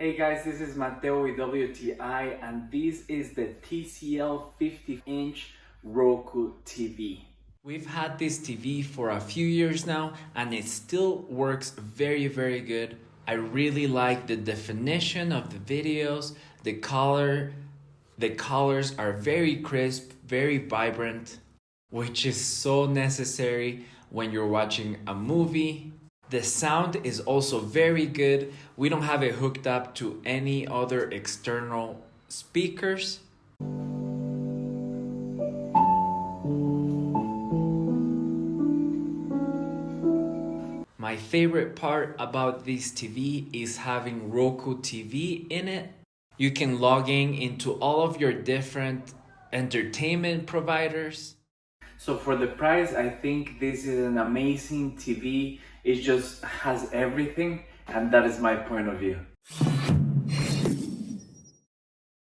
Hey guys, this is Mateo with WTI and this is the TCL 50-inch Roku TV. We've had this TV for a few years now and it still works very good. I really like the definition of the videos, the colors are very crisp, very vibrant, which is so necessary when you're watching a movie. The sound is also very good. We don't have it hooked up to any other external speakers. My favorite part about this TV is having Roku TV in it. You can log into all of your different entertainment providers. So for the price, I think this is an amazing TV. It just has everything, and that is my point of view.